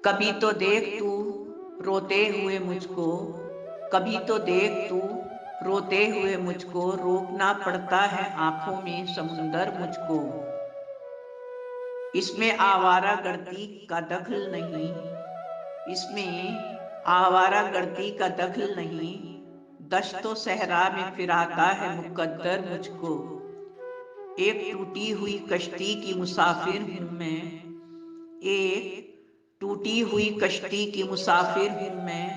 कभी तो देख तू रोते हुए मुझको, कभी तो देख तू रोते हुए मुझको, रोकना पड़ता है आंखों में समुंदर मुझको। इसमें आवारागर्दी का दखल नहीं, इसमें आवारागर्दी का दखल नहीं, दश्तो सहरा में फिराता है मुकद्दर मुझको। एक टूटी हुई कश्ती की मुसाफिर हूं मैं, एक टूटी हुई कश्ती की मुसाफिर हूं मैं।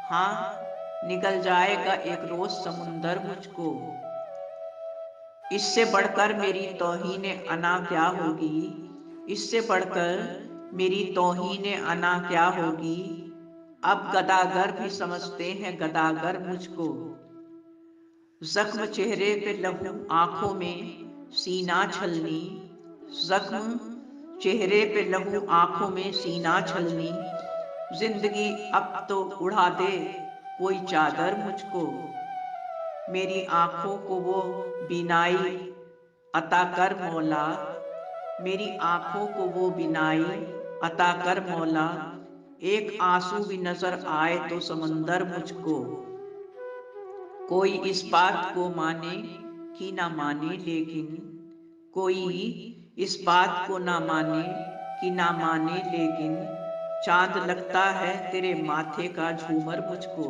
हाँ, निकल जाएगा एक रोज समुंदर मुझको। इससे बढ़कर मेरी तौहीने अना क्या होगी, इससे बढ़कर मेरी तौहीने अना क्या होगी। अब गदागर भी समझते हैं गदागर मुझको। जख्म चेहरे पे लहू आंखों में सीना छलनी, जख्म चेहरे पे लहू आंखों में सीना छलनी। जिंदगी अब तो उड़ा दे कोई चादर मुझको। मेरी आंखों को वो बिनाई अता कर मौला, मेरी आंखों को वो बिनाई अता कर मौला। एक आंसू भी नजर आए तो समंदर मुझको। कोई इस बात को माने कि ना माने, लेकिन कोई इस बात को ना माने कि ना माने, लेकिन चांद लगता है तेरे माथे का झूमर मुझको।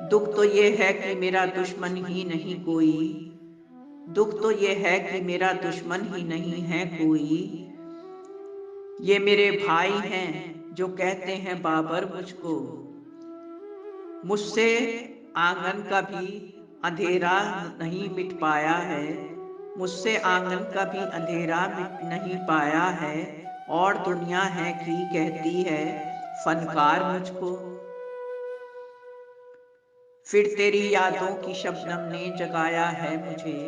दुख तो ये है कि मेरा दुश्मन ही नहीं कोई, दुख तो ये है कि मेरा दुश्मन ही नहीं है कोई। ये मेरे भाई हैं जो कहते हैं बाबर मुझको। मुझसे आंगन का भी अंधेरा नहीं मिट पाया है, मुझसे आंगन का भी अंधेरा मिट नहीं पाया है। और दुनिया है कि कहती है फनकार मुझको। फिर तेरी यादों की शबनम ने जगाया है मुझे,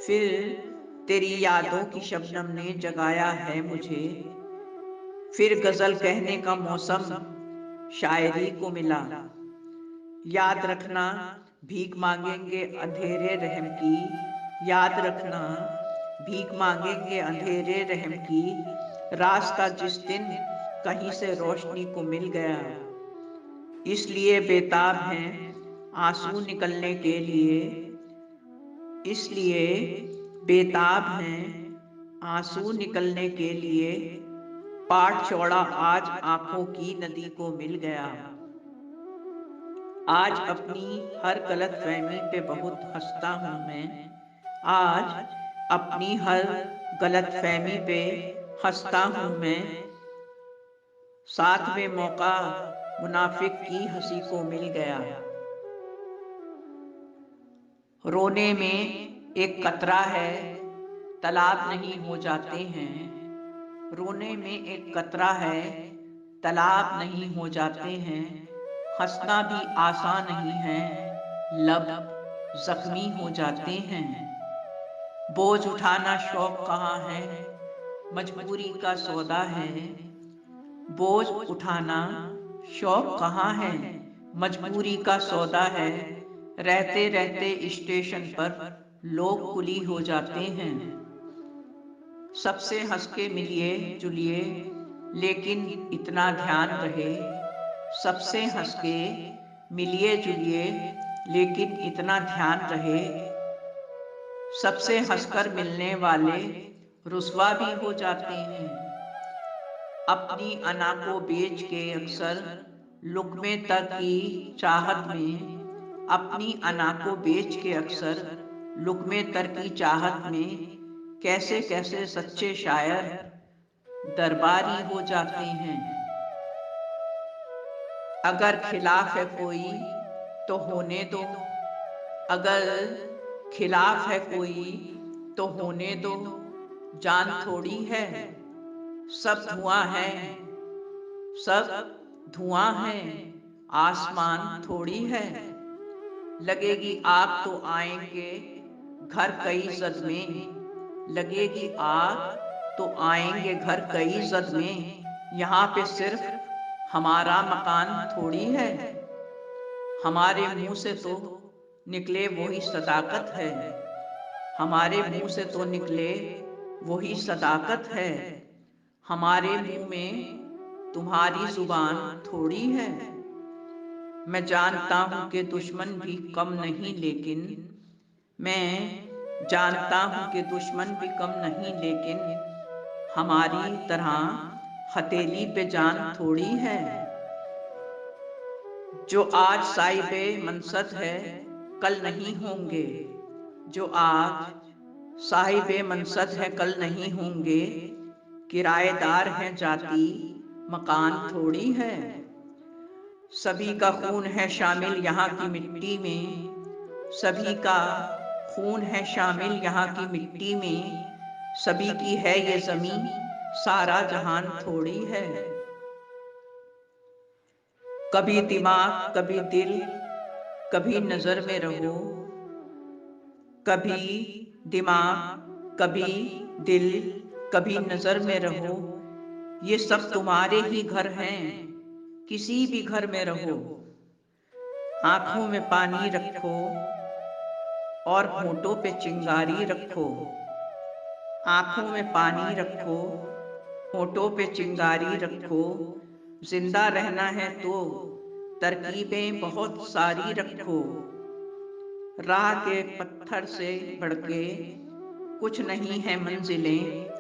फिर तेरी यादों की शबनम ने जगाया है मुझे। फिर गजल कहने का मौसम शायरी को मिला। याद रखना भीख मांगेंगे अंधेरे रहम की, याद रखना भीख मांगेंगे अंधेरे रहम की। रास्ता जिस दिन कहीं से रोशनी को मिल गया, इसलिए बेताब हैं आंसू निकलने के लिए, इसलिए बेताब हैं आंसू निकलने के लिए। पाट चौड़ा आज आंखों की नदी को मिल गया। आज अपनी हर गलत फहमी पे बहुत हंसता हूं मैं, आज अपनी हर गलत फहमी पे हंसता हूं मैं। साथ में मौका मुनाफिक की हंसी को मिल गया। रोने में एक कतरा है तालाब नहीं हो जाते हैं, रोने में एक कतरा है तालाब नहीं हो जाते हैं। हंसना भी आसान नहीं है, लब जख्मी हो जाते हैं। बोझ उठाना शौक कहाँ है, मजबूरी का सौदा है। बोझ उठाना शौक कहाँ है, मजबूरी का सौदा है। रहते रहते स्टेशन पर लोग कुली हो जाते हैं। सबसे हंस के मिलिए जुलिए लेकिन इतना ध्यान रहे, सबसे हंस के मिलिए जुलिए लेकिन इतना ध्यान रहे। सबसे हंसकर मिलने वाले रुसवा भी हो जाते हैं। अपनी अना को बेच के अक्सर लुक्मे तक की चाहत में, अपनी अना को बेच के अक्सर लुक्मे तर की चाहत में। कैसे कैसे सच्चे शायर दरबारी हो जाते हैं। अगर खिलाफ है कोई तो होने दो, अगर खिलाफ है कोई तो होने दो। जान थोड़ी है सब धुआं है, सब धुआं है आसमान थोड़ी है। लगेगी आग तो आएंगे घर कई जद में, लगेगी आग तो आएंगे घर कई जद में। यहाँ पे सिर्फ हमारा मकान थोड़ी है, हमारे मुंह से तो निकले वही सदाकत है, हमारे मुंह से तो निकले वही सदाकत है। हमारे मुंह में तुम्हारी जुबान थोड़ी है। मैं जानता हूं कि दुश्मन भी कम नहीं, लेकिन मैं जानता हूं कि दुश्मन भी कम नहीं, लेकिन हमारी तरह हथेली पे जान थोड़ी है। जो आज साहिबे मनसब है कल नहीं होंगे, जो आज साहिबे मनसब है कल नहीं होंगे। किराएदार हैं जाति मकान थोड़ी है। सभी का खून है शामिल यहाँ की मिट्टी में, सभी का खून है शामिल यहाँ की मिट्टी में। सभी की है ये ज़मीं, सारा जहान थोड़ी है। कभी दिमाग कभी दिल, कभी नजर में रहो। कभी दिमाग कभी दिल, कभी नजर में रहो। ये सब तुम्हारे ही घर हैं, किसी भी घर में रहो। आंखों में पानी रखो और होठों पे चिंगारी रखो। आंखों में पानी रखो, होठों पे चिंगारी रखो। जिंदा रहना है तो तरकीबें बहुत सारी रखो। राह के पत्थर से बढ़के कुछ नहीं है मंजिलें।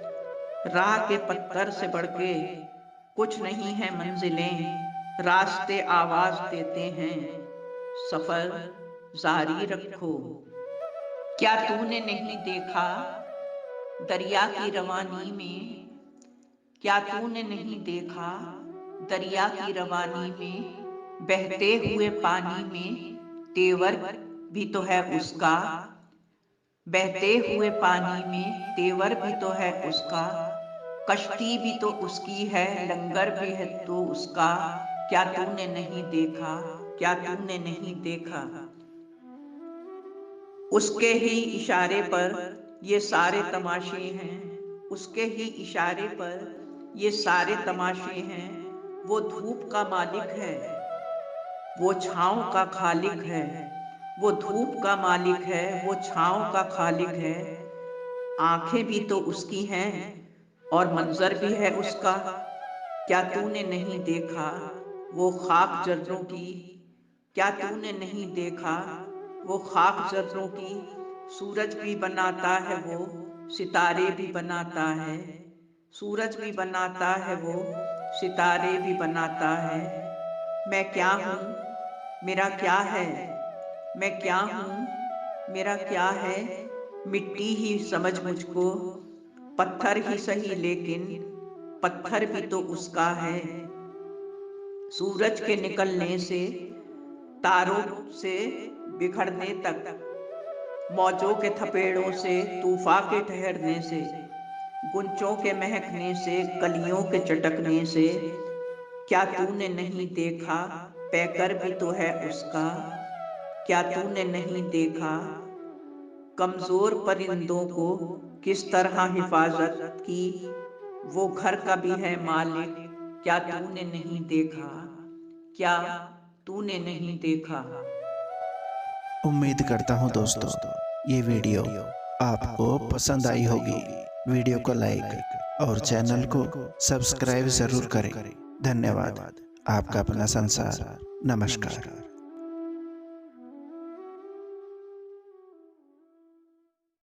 राह के पत्थर से बढ़के कुछ नहीं है मंजिलें। रास्ते आवाज देते हैं, सफर जारी रखो। क्या तूने नहीं देखा दरिया की रवानी में? क्या तूने नहीं देखा दरिया की रवानी में? बहते हुए पानी में तेवर भी तो है उसका। बहते हुए पानी में तेवर भी तो है उसका। कश्ती भी तो उसकी है, लंगर भी है तो उसका। क्या तूने नहीं देखा? क्या तूने नहीं देखा? उसके ही इशारे पर ये सारे तमाशे हैं। उसके ही इशारे पर ये सारे तमाशे हैं। वो धूप का मालिक है, वो छाँव का खालिक है। वो धूप का मालिक है, वो छाँव का खालिक है। आंखें भी तो उसकी हैं और मंजर भी है उसका। क्या तूने नहीं देखा वो खाक जर्रों की? क्या तूने नहीं देखा वो खाक जर्रों की? सूरज भी बनाता है वो, सितारे भी बनाता है। सूरज भी बनाता है वो, सितारे भी बनाता है। मैं क्या हूँ, मेरा क्या है? मैं क्या हूँ, मेरा क्या है? मिट्टी ही समझ मुझको, पत्थर ही सही लेकिन पत्थर भी तो उसका है। सूरज के निकलने से, तारों से बिखरने तक, मौजों के थपेड़ों से, तूफान के ठहरने से, गुंचों के महकने से, कलियों के चटकने से। क्या तूने नहीं देखा पैकर भी तो है उसका? क्या तूने नहीं देखा कमजोर परिंदों को किस तरह हिफाजत की? वो घर का भी है मालिक। क्या तूने नहीं देखा? क्या तूने नहीं देखा? उम्मीद करता हूँ दोस्तों ये वीडियो आपको पसंद आई होगी। वीडियो को लाइक और चैनल को सब्सक्राइब जरूर करें। धन्यवाद। आपका अपना संसार। नमस्कार।